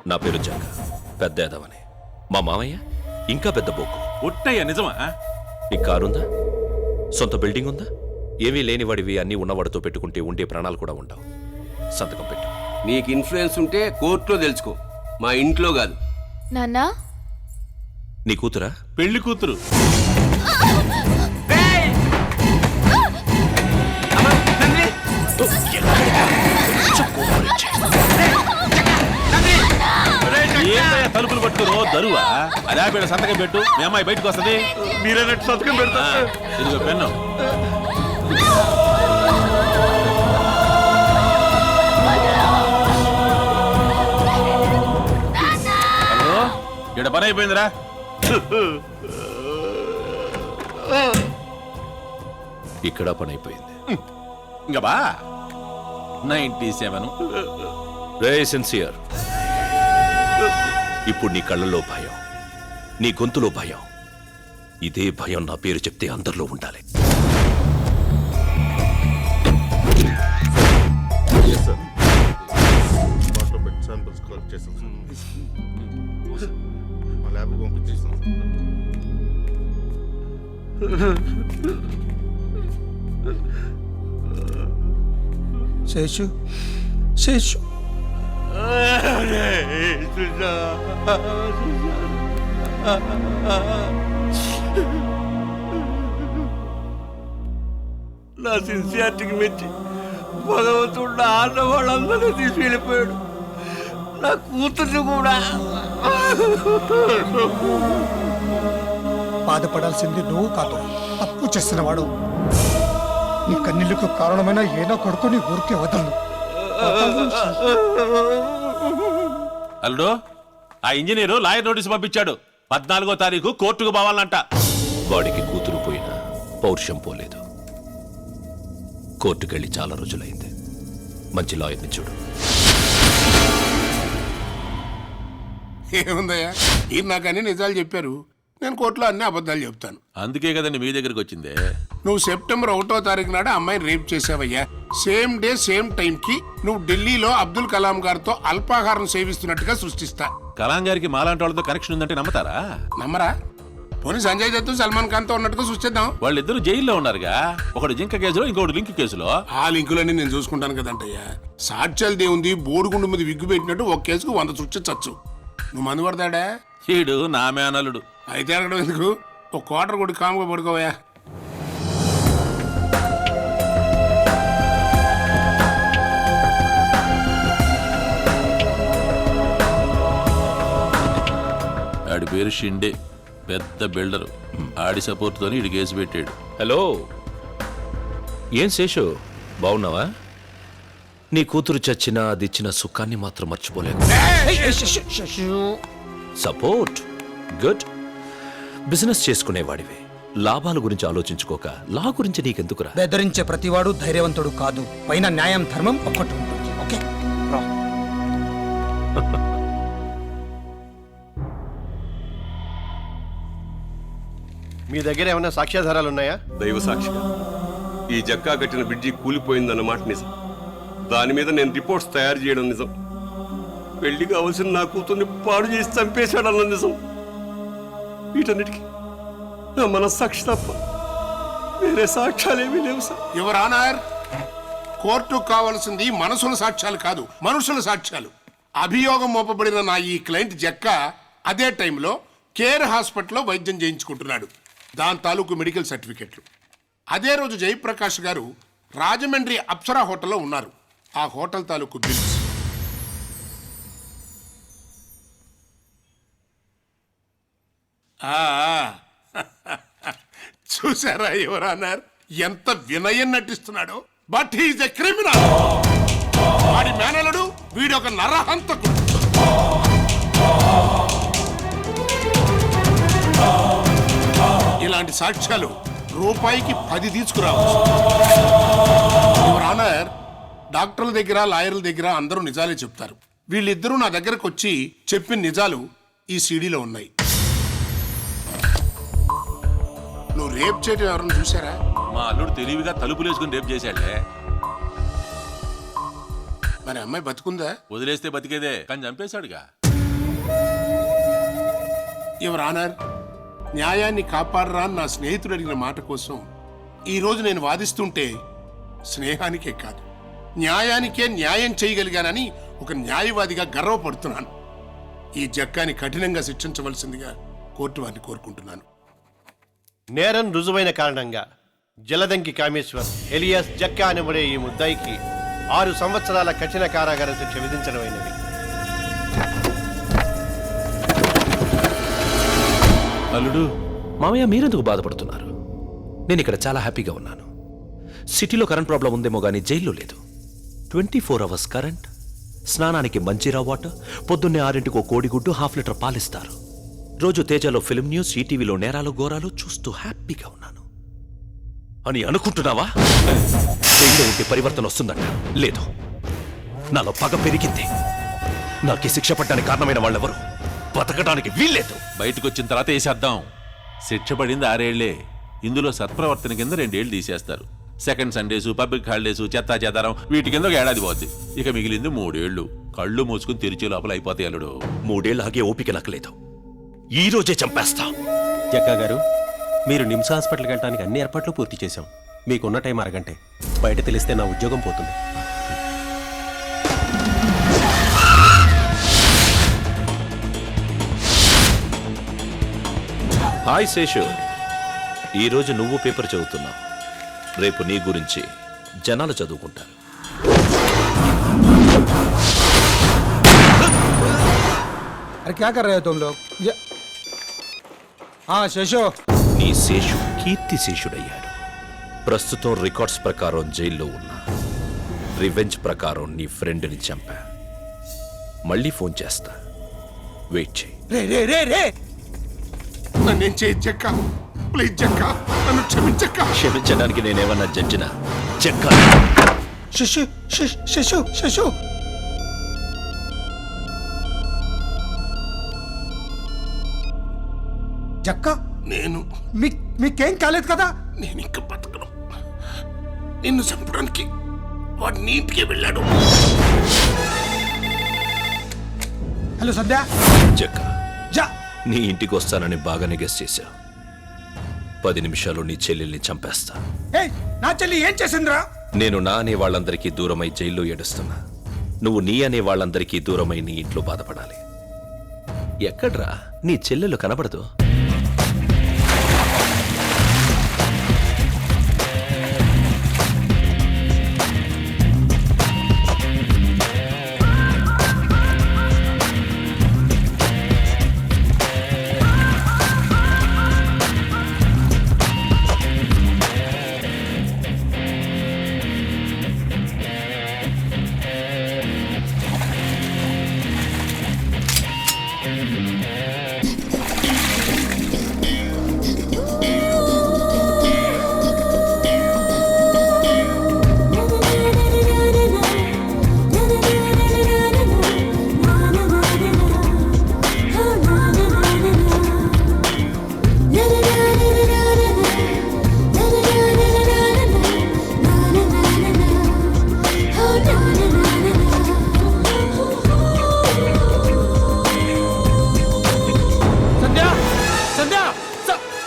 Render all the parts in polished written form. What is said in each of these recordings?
నా పేరు జగ్గ, పెద్ద ఎదవని. మా మామయ్య ఇంకా పెద్ద బోకు. ఒట్టయ్య నిజమా? నీకు కారుందా? సొంత బిల్డింగ్ ఉందా? ఏమీ లేనివాడివి అన్నీ ఉన్నవాడితో పెట్టుకుంటే ఉండే ప్రాణాలు కూడా ఉండవు. సంతకం పెట్టు. నీకు ఇన్ఫ్లుయెన్స్ ఉంటే కోర్టులో తెలుసుకో, మా ఇంట్లో కాదు. నాన్నా, నీ కూతురా? పెళ్లి కూతురు. తలుపులు పట్టుకురో దరువా. అదే పేడ సంతకం పెట్టు, మీ అమ్మాయి బయటకు వస్తుంది. మీరేనట్టు సంతకం పెడతా. ఇదిగో పెన్ను. హలో, ఇక్కడ పని అయిపోయిందిరా. ఇక్కడ పని అయిపోయింది. ఇంకా బా 97. రే సిన్సియర్, ఇప్పుడు నీ కళ్ళల్లో భయం, నీ గొంతులో భయం. ఇదే భయం నా పేరు చెప్తే అందరిలో ఉండాలి. శేషు, శేషు, నా సిన్సియారిటీకి మెచ్చి భగవంతుడు నా ఆడవాళ్ళందరినీ తీసి వెళ్ళిపోయాడు. నా కూతుర్ని కూడా. బాధపడాల్సింది నువ్వు కాదు, తప్పు చేసిన వాడు. నీ కన్నీళ్లకు కారణమైన ఏదో కొడుకుని ఊరికే వదలను. అల్లుడు, ఆ ఇంజనీరు లాయర్ నోటీస్ పంపించాడు. 14వ తారీఖు కోర్టుకు పోవాలంట. వాడికి కూతురు పోయినా పౌరుషం పోలేదు. కోర్టుకెళ్ళి చాలా రోజులైంది. మంచి లాయర్ని చూడు. ఏముందయ్యా, మీరు నాకు అన్ని నిజాలు చెప్పారు, నేను కోర్టులో అన్ని అబద్ధాలు చెప్తాను. అందుకే కదండి మీ దగ్గరికి వచ్చిందే. నువ్వు సెప్టెంబర్ 1వ తారీఖు నాడు అమ్మాయిని రేప్ చేసావయ్యా. సేమ్ డే సేమ్ టైం కి నువ్వు ఢిల్లీలో అబ్దుల్ కలాం గారితో అల్పాహారం సేవిస్తున్నట్టుగా సృష్టిస్తా. కలాం గారికి మాలాంటి వాళ్ళతో కనెక్షన్ ఉందంటే నమ్మతారా? నమ్మరా? పోనీ సంజయ్ దత్ సల్మాన్ ఖాన్ తో ఉన్నట్టుగా సృష్టిద్దాం. వాళ్ళిద్దరు జైల్లో ఉన్నారుగా, ఒకటి జింక కేసులో ఇంకోటి లింక్ కేసులో. ఆ లింకులన్నీ నేను చూసుకుంటాను కదంటయ్యా. సాక్ష్యాలు దేవుంది, బోరుగుండు మీద విగ్గు పెట్టినట్టు ఒక కేసుకు 100 సృష్టించచ్చు. నువ్వు మందు పడతాడా? ఈడు నా మేనలుడు. అయితే అడగడం ఎందుకు, ఒక క్వార్టర్ కొట్టి కాముగా పడుకోవయా. ఆడి పేరు షిండే, పెద్ద బిల్డరు. ఆడి సపోర్ట్ తోని ఇడి కేసు పెట్టాడు. హలో, ఏం శేషు, బాగున్నావా? నీ కూతురు చచ్చినా అది ఇచ్చిన సుఖాన్ని మాత్రం మర్చిపోలేదు. Support good. బిజినెస్ చేసుకునేవాడివే, లాభాల గురించి ఆలోచించుకోక లా గురించి నీకెందుకురా? బెదిరించే ప్రతివాడు ధైర్యవంతుడు కాదు. పైన న్యాయం ధర్మం ఒక్కటి ఉంటుంది. ఓకే, మీ దగ్గర ఏమైనా సాక్ష్యాధారాలు ఉన్నాయా? దైవ సాక్షిగా ఈ జక్కా కట్టిన బ్రిడ్జి కూలిపోయిందన్నమాట నిజం. దాని మీద నేను రిపోర్ట్స్ తయారు చేయడం నిజం. పెళ్లి కావాల్సిన నా కూతుర్ని పాడు చేసి చంపేశాడన్న నిజం. వీటన్నిటికీ నా మనస్సాక్షి తప్ప వేరే సాక్ష్యాలేమీ లేవు సార్. యువర్ ఆనర్, కోర్టుకు కావాల్సింది మనసుల సాక్ష్యాలు కాదు, మనుషుల సాక్ష్యాలు. అభియోగం మోపబడిన నా ఈ క్లయింట్ జక్క అదే టైంలో కేర్ హాస్పిటల్లో వైద్యం చేయించుకుంటున్నాడు. దాని తాలూకు మెడికల్ సర్టిఫికెట్లు. అదే రోజు జయప్రకాష్ గారు రాజమండ్రి అప్సరా హోటల్లో ఉన్నారు. ఆ హోటల్ తాలూకు బిల్స్. చూసారా యువర్ ఆనర్, ఎంత వినయం నటిస్తున్నాడో. But he's a criminal. వాడి మేనలుడు, వీడొక నరహంతకుడు. ఇలాంటి సాక్ష్యాలు రూపాయికి 10 తీసుకురావచ్చు. యువర్ ఆనర్, డాక్టర్ల దగ్గర, లాయర్ల దగ్గర అందరూ నిజాలే చెప్తారు. వీళ్ళిద్దరూ నా దగ్గరకు వచ్చి చెప్పిన నిజాలు ఈ సీడీలో ఉన్నాయి. నువ్వు రేప్ చేయడం ఎవరన్నా చూసారా? మా అల్లుడు తెలివిగా తలుపులేసుకుని రేపు చేశాడే. మరి అమ్మాయి బతుకుందా? వదిలేస్తే బతికేదే, కానీ చంపేశాడుగా. యువర్ ఆనర్, న్యాయాన్ని కాపాడరా అని నా స్నేహితుడు అడిగిన మాట కోసం ఈరోజు నేను వాదిస్తుంటే స్నేహానికే కాదు న్యాయానికే న్యాయం చేయగలిగానని ఒక న్యాయవాదిగా గర్వపడుతున్నాను. ఈ జక్కాని కఠినంగా శిక్షించవలసిందిగా కోర్టు వారిని కోరుకుంటున్నాను. నేరం రుజువైన కారణంగా జలదంకి కామేశ్వర్ ఎలియాస్ జక్కా అనబడే ఈ ముద్దాయికి 6 సంవత్సరాల కఠిన కారాగార శిక్ష విధించడమైనది. అల్లుడు, మామయ్య మీరెందుకు బాధపడుతున్నారు? నేను ఇక్కడ చాలా హ్యాపీగా ఉన్నాను. సిటీలో కరెంట్ ప్రాబ్లం ఉందేమో కానీ జైల్లో లేదు. 24 అవర్స్ కరెంట్, స్నానానికి మంచిరా వాటర్, పొద్దున్నే 6ంటికి ఒక కోడిగుడ్డు, 1/2 లీటర్ పాలిస్తారు. రోజు తేజలో ఫిల్మ్ న్యూస్, ఈటీవీలో నేరాలు ఘోరాలు చూస్తూ హ్యాపీగా ఉన్నాను అని అనుకుంటున్నావా? జైల్లో ఉంటే పరివర్తన వస్తుందంట. లేదు, నాలో పగ పెరిగింది. నాకు ఈ శిక్ష పడ్డానికి కారణమైన వాళ్ళెవరు బతకడానికి వీల్లేదు. బయటకు వచ్చిన తర్వాత వేసేద్దాం. శిక్ష పడింది 6 ఏళ్లే. ఇందులో సత్ప్రవర్తన కింద 2 ఏళ్ళు తీసేస్తారు. సెకండ్ సండేస్, పబ్లిక్ హాలిడేస్, చెత్తా చెదారం వీటి కింద 1 ఏడాది పోద్ది. ఇక మిగిలింది 3 ఏళ్ళు. కళ్ళు మూసుకుని తెరిచే లోపల అయిపోతాయి అల్లుడు. 3 ఏళ్ళు ఆగే ఓపిక నాకు లేదు. ఈ రోజే చంపేస్తా. జక్కా గారు, మీరు నిమ్స్ హాస్పిటల్కి వెళ్ళడానికి అన్ని ఏర్పాట్లు పూర్తి చేశాం. మీకున్న టైం 1 గంటే. బయట తెలిస్తే నా ఉద్యోగం పోతుంది. హాయ్ శేషు, ఈరోజు నువ్వు పేపర్ చదువుతున్నావు. రేపు నీ గురించి జనాలు చదువుకుంటారు. अरे क्या कर रहे हो तुम लोग? हाँ शेषो. నీ శేషు కీర్తి శేషుడయ్యాడు. ప్రస్తుతం రికార్డ్స్ ప్రకారం జైల్లో ఉన్నా. రివెంజ్ ప్రకారం నీ ఫ్రెండ్ని చంపా. మళ్ళీ ఫోన్ చేస్తా, వెయిట్ చేయి. रे रे रे रे. నన్నేం చేయి జక్క, ప్లీజ్ జక్క, నన్ను క్షమించక్క. క్షమించడానికి నేనేమన్నా జడ్జినా? చెక్క. शेषु शेषु शेषु. జక్కా, నేను మీకేం కాలేదు కదా? నేను ఇంకా బతకను. నిన్ను చంపడానికి వాడు నీటికి వెళ్ళాడు. హలో సంధ్య. చెక్క, జా. నీ ఇంటికి వస్తానని బాగానే గెస్ చేశా. 10 నిమిషాలు నీ చెల్లెల్ని చంపేస్తా. ఏయ్, నా చెల్లి ఏం చేసిందిరా? నేను నా అనే వాళ్ళందరికీ దూరమై జైల్లో ఏడుస్తున్నా. నువ్వు నీ అనే వాళ్ళందరికీ దూరమై నీ ఇంట్లో బాధపడాలి. ఎక్కడ్రా నీ చెల్లెలు కనబడదు?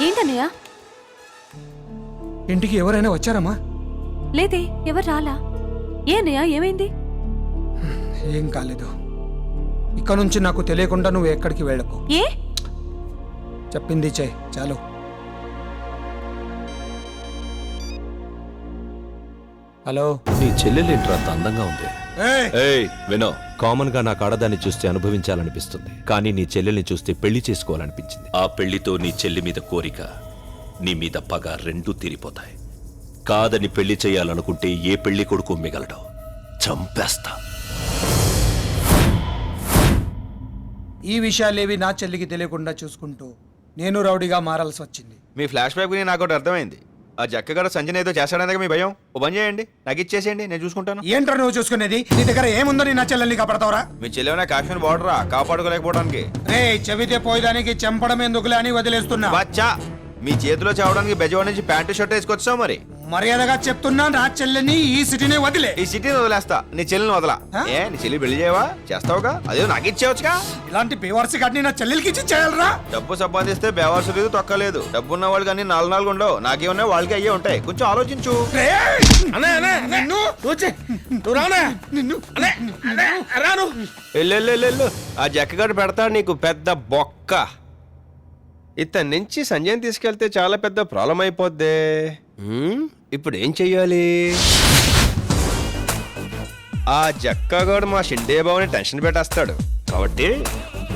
ఏంటన్నయ్య? ఇంటికి ఎవరైనా వచ్చారమ్మా? లేదే, ఎవరు రాలా. ఏనయ్య, ఏమైంది? ఏం కాలేదు. ఇక నుంచి నాకు తెలియకుండా నువ్వు ఎక్కడికి వెళ్ళకు. ఏ? చెప్పింది చే చాలు. హలో. నీ చెల్లెలేంట్రా అంత అందంగా ఉంది? ఏయ్ వినో, కామన్ గా నాకు ఆడదాన్ని చూస్తే అనుభవించాలనిపిస్తుంది, కానీ నీ చెల్లెల్ని చూస్తే పెళ్లి చేసుకోవాలనిపించింది. ఆ పెళ్లితో నీ చెల్లి మీద కోరిక, నీ మీద పగ రెండూ తీరిపోతాయి. కాదని పెళ్లి చేయాలనుకుంటే ఏ పెళ్లి కొడుకు మిగలడు. చంపేస్తా. ఈ విషయాలేవి నా చెల్లికి తెలియకుండా చూసుకుంటూ నేను రౌడీగా మారాల్సి వచ్చింది. మీ ఫ్లాష్ బ్యాక్ విని నాకు ఒకటి అర్థమైంది. ఆ జక్కగారు సంజయ్ ఏదో చేస్తాడనేది మీ భయం. ఓ పని చేయండి, నాకు ఇచ్చేసేయండి, నేను చూసుకుంటాను. ఏంట్రా నువ్వు చూసుకునేది? నీ దగ్గర ఏముందో నీ నా చెల్లెల్ని కాపాడతావరా? మీ చెల్లెమైనా కాశ్మీర్ బార్డరా కాపాడుకోలేకపోవడానికి? రే, చెవితే పోయేదానికి చెంపడం ఎందుకులే అని వదిలేస్తున్నా. బచ్చా, మీ చేతిలో చావడానికి బెజవాడ నుంచి ప్యాంటు షర్ట్ వేసుకొచ్చావు మరి. మర్యాదగా చెప్తున్నా నా చెల్లెని ఈ సిటీని వదిలే. ఈ సిటీని వదిలేస్తా, నీ చెల్లిని వదలా. ఏ నీ చెల్లి పెళ్లి చేయవా? చేస్తావుగా, అదే నాకు ఇచ్చేవచ్చుగా. ఇలాంటి బేవర్సి గాడిని నా చెల్లెలకి ఇచ్చి చేయాలరా? డబ్బు సంపాదిస్తే బేవర్సు లేదు, తొక్కలేదు. డబ్బు ఉన్న వాళ్ళు కానీ నాలుగు ఉండవు. నాకేమన్నా వాళ్ళకి అయ్యే ఉంటాయి. కొంచెం ఆలోచించు. వెళ్ళు. ఆ జక్కగాడు పెడతాడు నీకు పెద్ద బొక్క. ఇతని నుంచి సంజయ్ తీసుకెళ్తే చాలా పెద్ద ప్రాబ్లం అయిపోద్ది. ఇప్పుడు ఏం చెయ్యాలి? ఆ జక్కగాడు మా షిండే బాబుని టెన్షన్ పెట్టేస్తాడు. కాబట్టి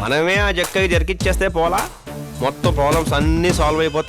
మనమే ఆ జక్కకి జరికిచ్చేస్తే పోలా, మొత్తం ప్రాబ్లమ్స్ అన్నీ సాల్వ్ అయిపోతాయి.